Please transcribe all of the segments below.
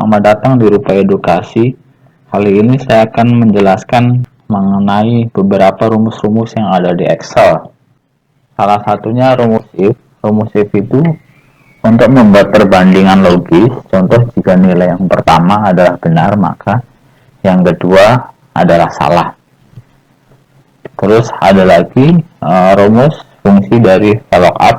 selamat datang di Rupa Edukasi. Kali ini saya akan menjelaskan mengenai beberapa rumus-rumus yang ada di Excel. Salah satunya rumus if. Rumus if itu untuk membuat perbandingan logis. Contoh, jika nilai yang pertama adalah benar, maka yang kedua adalah salah. Terus ada lagi rumus fungsi dari VLOOKUP,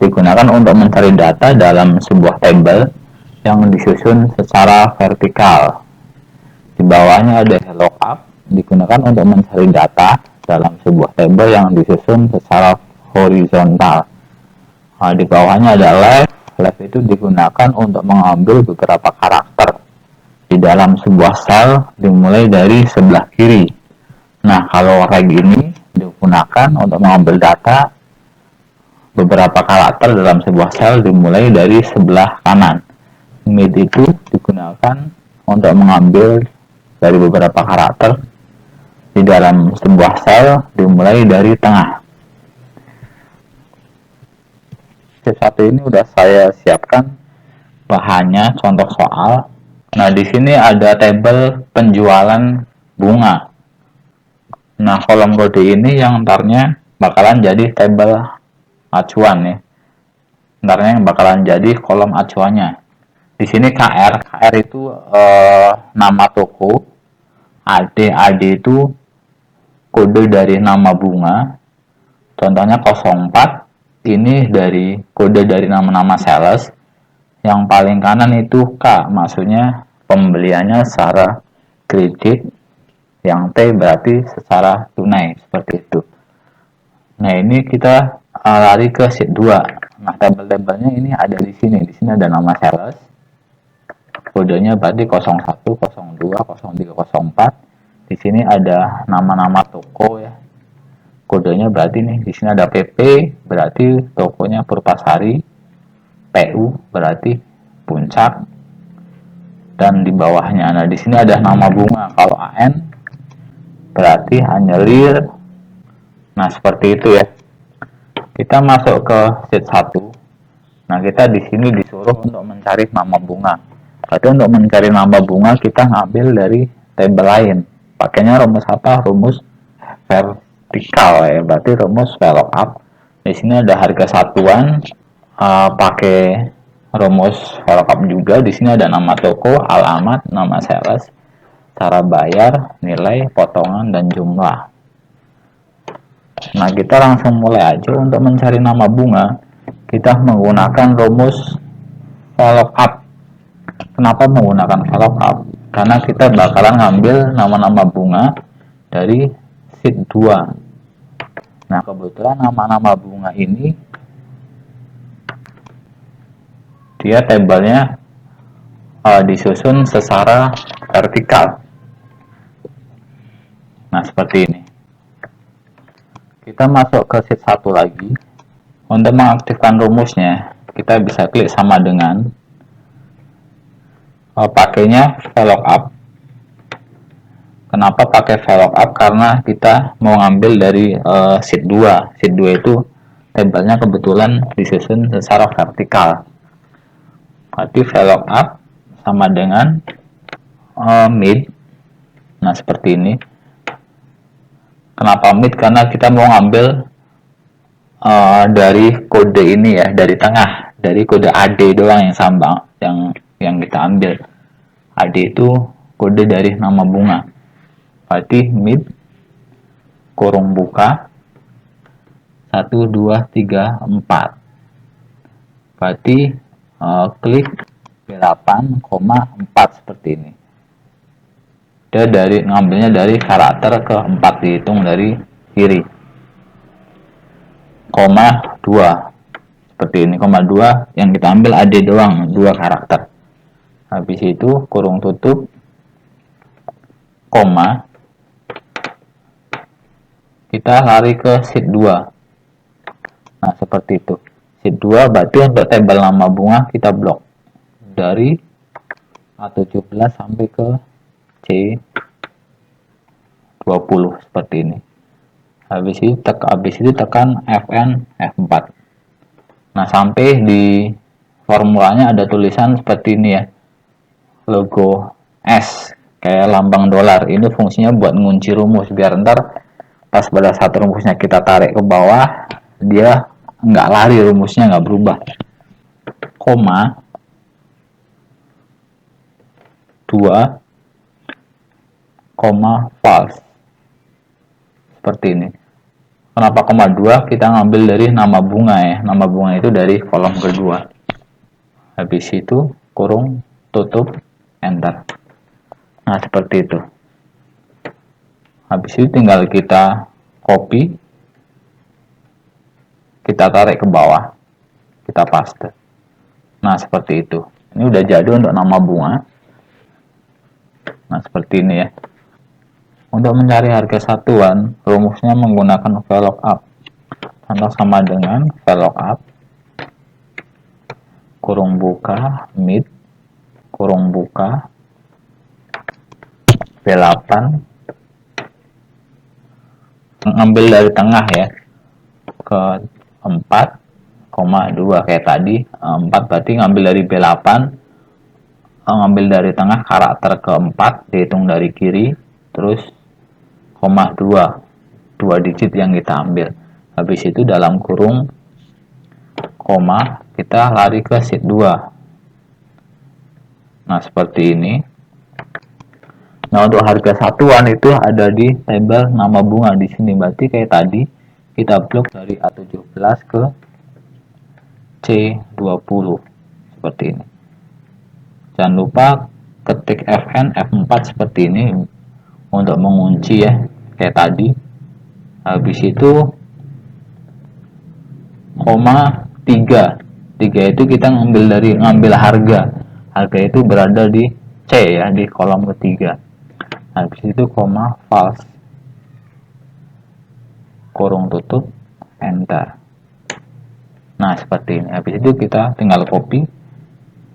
digunakan untuk mencari data dalam sebuah tabel yang disusun secara vertikal. Di bawahnya ada VLOOKUP, digunakan untuk mencari data dalam sebuah tabel yang disusun secara horizontal. Di bawahnya ada left. Left itu digunakan untuk mengambil beberapa karakter di dalam sebuah sel dimulai dari sebelah kiri. Nah, kalau right ini digunakan untuk mengambil data beberapa karakter dalam sebuah sel dimulai dari sebelah kanan. Mid itu digunakan untuk mengambil dari beberapa karakter di dalam sebuah sel dimulai dari tengah. Satu ini udah saya siapkan bahannya, contoh soal. Nah, di sini ada tabel penjualan bunga. Nah, kolom kode ini yang ntarnya bakalan jadi tabel acuan ya. Ntarnya yang bakalan jadi kolom acuannya. Di sini KR itu nama toko, AD itu kode dari nama bunga. Contohnya 04, ini dari kode dari nama-nama sales. Yang paling kanan itu K, maksudnya pembeliannya secara kredit. Yang T berarti secara tunai, seperti itu. Nah, ini kita lari ke sheet 2. Nah, tabel-tabelnya ini ada di sini. Di sini ada nama sales. Kodenya berarti 01, 02, 03, 04. Di sini ada nama-nama toko ya. Kodenya berarti nih, di sini ada PP, berarti tokonya Purpasari. PU berarti Puncak. Dan di bawahnya, nah di sini ada nama bunga. Kalau AN berarti Anyelir. Nah, seperti itu ya. Kita masuk ke sheet 1. Nah, kita di sini disuruh untuk mencari nama bunga. Berarti untuk mencari nama bunga kita ngambil dari tabel lain. Pakainya rumus apa? Rumus vertikal ya. Berarti rumus VLOOKUP. Di sini ada harga satuan, pakai rumus VLOOKUP juga. Di sini ada nama toko, alamat, nama sales, cara bayar, nilai, potongan, dan jumlah. Nah, kita langsung mulai aja untuk mencari nama bunga. Kita menggunakan rumus VLOOKUP. Kenapa menggunakan VLOOKUP? Karena kita bakalan ngambil nama-nama bunga dari sheet 2. Nah, kebetulan nama-nama bunga ini dia tabelnya disusun secara vertikal. Nah, seperti ini. Kita masuk ke sheet 1 lagi. Untuk mengaktifkan rumusnya, kita bisa klik sama dengan. Pakainya VLOOKUP. Kenapa pakai VLOOKUP? Karena kita mau ngambil dari sheet 2. Sheet 2 itu tabelnya kebetulan disusun secara vertikal. Berarti VLOOKUP sama dengan mid. Nah, seperti ini. Kenapa mid? Karena kita mau ngambil dari kode ini ya, dari tengah, dari kode AD doang yang sambang, yang kita ambil. AD itu kode dari nama bunga. Berarti mid kurung buka 1, 2, 3, 4. Berarti klik 8,4 seperti ini. Dia ngambilnya dari karakter ke-4, dihitung dari kiri. 2 seperti ini. 2 yang kita ambil AD doang, 2 karakter. Habis itu kurung tutup, koma, kita lari ke sheet 2. Nah, seperti itu. Sheet 2 berarti untuk tabel nama bunga kita blok dari A17 sampai ke C20 seperti ini. Habis itu tekan Fn F4. Nah, sampai di formulanya ada tulisan seperti ini ya. logo S kayak lambang dolar. Ini fungsinya buat ngunci rumus biar ntar pas pada saat rumusnya kita tarik ke bawah, dia nggak lari, rumusnya nggak berubah. Koma 2, koma false. Seperti ini. Kenapa koma 2? Kita ngambil dari nama bunga ya. Nama bunga itu dari kolom kedua. Habis itu kurung, tutup, enter. Nah, seperti itu. Habis itu tinggal kita copy, kita tarik ke bawah, kita paste. Nah, seperti itu. Ini udah jadi untuk nama bunga. Nah, seperti ini ya. Untuk mencari harga satuan, rumusnya menggunakan VLOOKUP. Contoh sama dengan VLOOKUP, kurung buka, mid, kurung buka, B8, ngambil dari tengah ya, ke 4,2 kayak tadi. 4 berarti ngambil dari B8, ngambil dari tengah karakter keempat, dihitung dari kiri, terus koma 2 digit yang kita ambil. Habis itu dalam kurung koma kita lari ke sheet 2. Nah, seperti ini. Nah, untuk harga satuan itu ada di tabel nama bunga di sini. Berarti kayak tadi kita blok dari A17 ke C20 seperti ini. Jangan lupa ketik Fn F4 seperti ini untuk mengunci ya, kayak tadi. Habis itu koma 3 itu kita ngambil harga itu berada di C ya, di kolom ketiga. Habis itu koma false, kurung tutup, enter. Nah, seperti ini. Habis itu kita tinggal copy,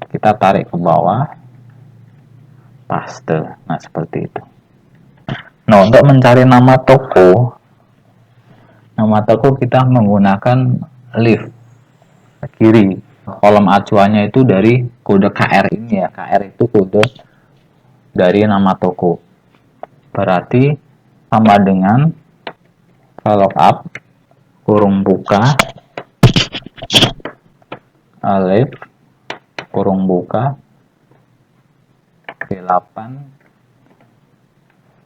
kita tarik ke bawah, paste. Nah, seperti itu. Nah, untuk mencari nama toko kita menggunakan lift kiri. Kolom acuannya itu dari kode KR ini ya. KR itu kode dari nama toko. Berarti sama dengan VLOOKUP, kurung buka, lift, kurung buka, B8,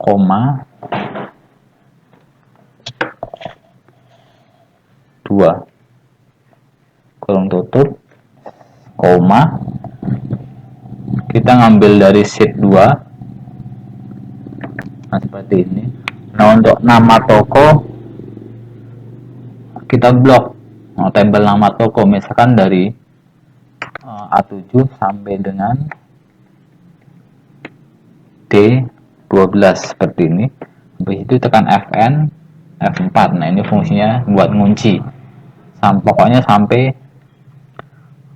koma 2, kurung tutup, koma, kita ngambil dari sheet 2. Nah, seperti ini. Nah, untuk nama toko kita blok tabel nama toko, misalkan dari A7 sampai dengan D12 seperti ini. Habis itu tekan Fn F4. Nah, ini fungsinya buat ngunci. Pokoknya sampai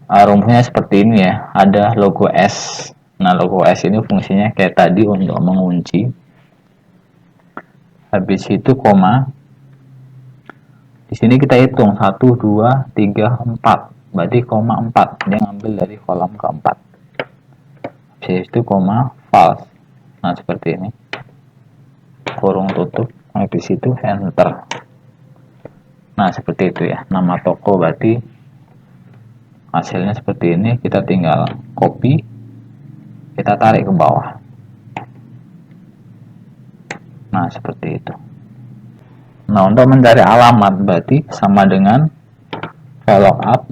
rumusnya seperti ini ya, ada logo S. Nah, logo S ini fungsinya kayak tadi untuk mengunci. Habis itu koma. Di sini kita hitung 1, 2, 3, 4. Berarti koma 4. Dia ngambil dari kolom keempat. Habis itu koma false. Nah, seperti ini. Kurung tutup. Habis itu enter. Nah, seperti itu ya. Nama toko berarti hasilnya seperti ini. Kita tinggal copy. Kita tarik ke bawah. Nah, seperti itu. Nah, untuk mencari alamat berarti sama dengan VLOOKUP,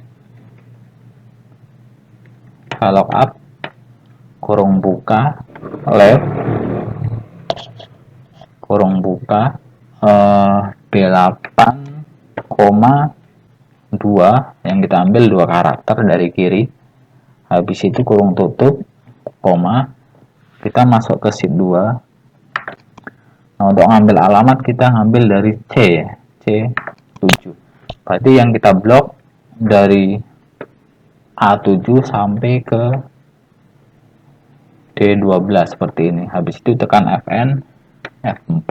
kurung buka, left, kurung buka, B8, koma 2 yang kita ambil 2 karakter dari kiri. Habis itu kurung tutup, koma, kita masuk ke sheet 2. Nah, untuk ngambil alamat kita ngambil dari C ya, C7. Berarti yang kita blok dari A7 sampai ke D12 seperti ini. Habis itu tekan Fn F4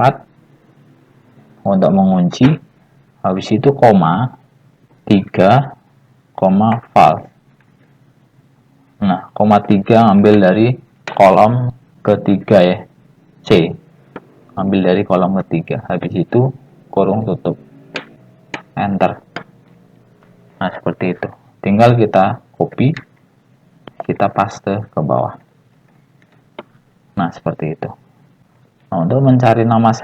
untuk mengunci. Habis itu koma 3, koma false. Nah, koma 3 ngambil dari kolom ketiga ya, C, ambil dari kolom ketiga, habis itu kurung tutup, enter. Nah seperti itu, tinggal kita copy, kita paste ke bawah. Nah seperti itu. Nah untuk mencari nama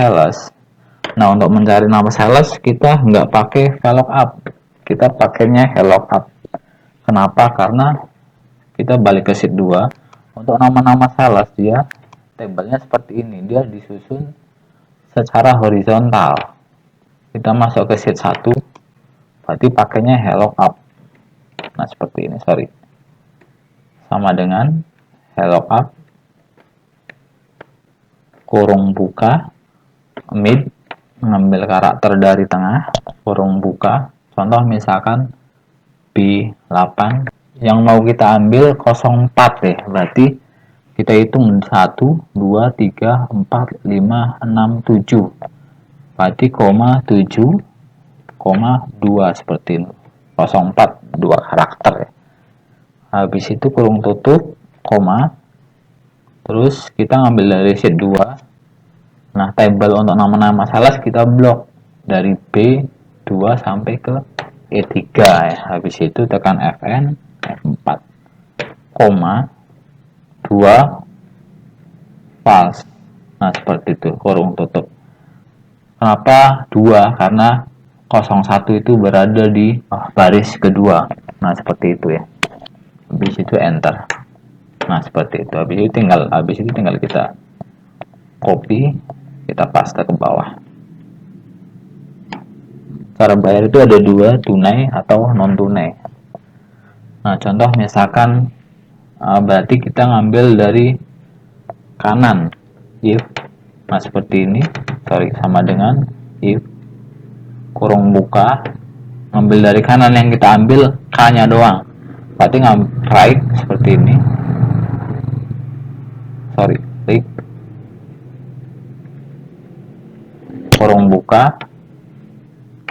sales, kita nggak pakai VLOOKUP, kita pakainya HELOOKUP. Kenapa? Karena kita balik ke sheet 2. Untuk nama-nama sales, dia tabelnya seperti ini, dia disusun secara horizontal. Kita masuk ke sheet 1, berarti pakainya HELOOKUP. Nah seperti ini, sama dengan HELOOKUP kurung buka mid, ngambil karakter dari tengah, kurung buka, contoh misalkan B8, yang mau kita ambil 04 ya, berarti kita hitung 1, 2, 3, 4, 5, 6, 7, berarti koma 7, koma 2, seperti ini, 04, 2 karakter ya. Habis itu kurung tutup, koma, terus kita ngambil dari sheet 2. Nah, tabel untuk nama-nama sales kita blok dari B2 sampai ke E3 ya. Habis itu tekan Fn, F4, koma, 2, false. Nah, seperti itu, kurung tutup. Kenapa 2? Karena 01 itu berada di baris kedua. Nah, seperti itu ya. Habis itu enter. Nah, seperti itu. Habis itu tinggal kita copy, kita paste ke bawah. Cara bayar itu ada dua, tunai atau non tunai. Nah contoh misalkan berarti kita ngambil dari kanan, if, nah seperti ini, sama dengan if kurung buka, ngambil dari kanan, yang kita ambil K nya doang, berarti right seperti ini, klik kurung buka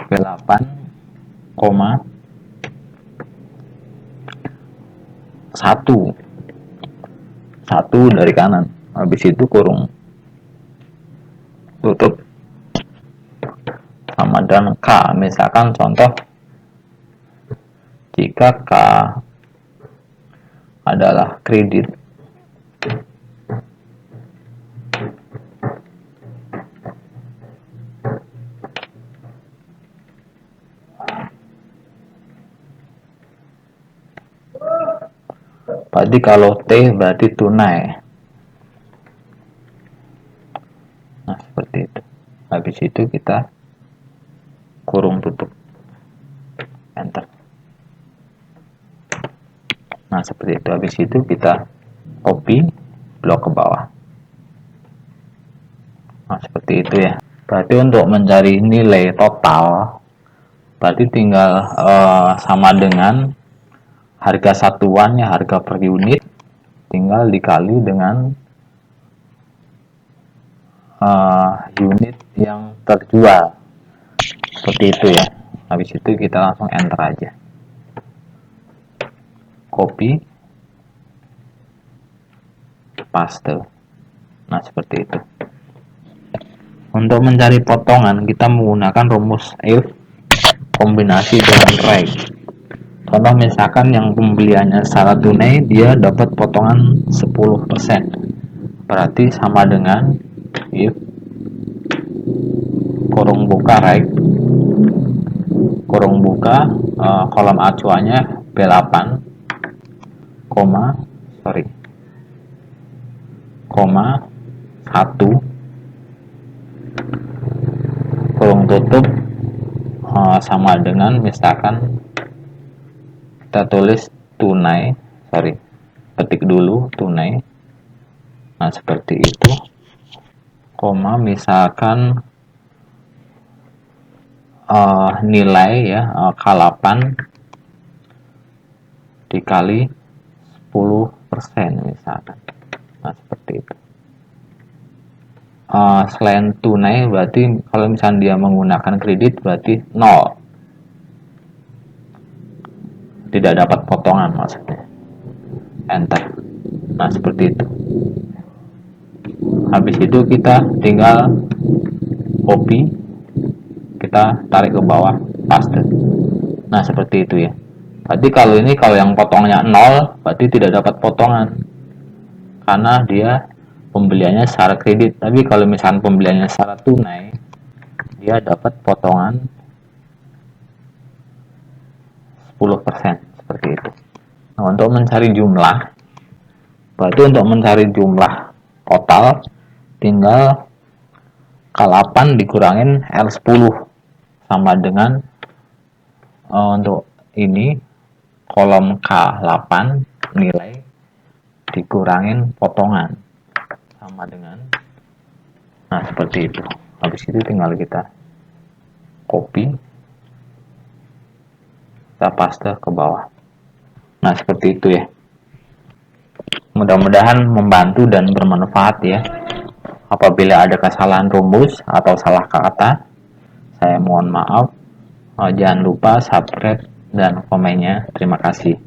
B8, koma 1 dari kanan, habis itu kurung tutup sama dengan K. Misalkan contoh, jika K adalah kredit, berarti kalau T berarti tunai. Nah seperti itu. Habis itu kita kurung tutup, enter. Nah seperti itu. Habis itu kita copy, blok ke bawah. Nah seperti itu ya. Berarti untuk mencari nilai total, berarti tinggal sama dengan harga satuannya, harga per unit, tinggal dikali dengan unit yang terjual, seperti itu ya. Habis itu kita langsung enter aja, copy, paste. Nah seperti itu. Untuk mencari potongan kita menggunakan rumus if kombinasi dengan right. Contoh misalkan yang pembeliannya secara tunai, dia dapat potongan 10%, berarti sama dengan if kurung buka right, kurung buka kolom acuannya B8, koma 1, kurung tutup sama dengan, misalkan kita tulis tunai, ketik dulu tunai. Nah seperti itu, koma misalkan nilai ya, K8 dikali 10% misalkan. Nah seperti itu. Selain tunai, berarti kalau misalnya dia menggunakan kredit berarti 0, tidak dapat potongan maksudnya, enter. Nah, seperti itu. Habis itu kita tinggal copy, kita tarik ke bawah, paste. Nah, seperti itu ya. Berarti kalau ini, kalau yang potongnya 0, berarti tidak dapat potongan karena dia pembeliannya secara kredit. Tapi kalau misalnya pembeliannya secara tunai, dia dapat potongan 10%, seperti itu. Nah, untuk mencari jumlah, berarti untuk mencari jumlah total tinggal K8 dikurangin L10 sama dengan untuk ini kolom K8 nilai dikurangin potongan sama dengan, nah seperti itu. Habis itu tinggal kita copy, kita paste ke bawah. Nah, seperti itu ya. Mudah-mudahan membantu dan bermanfaat ya. Apabila ada kesalahan rumus atau salah kata, saya mohon maaf. Jangan lupa subscribe dan komennya. Terima kasih.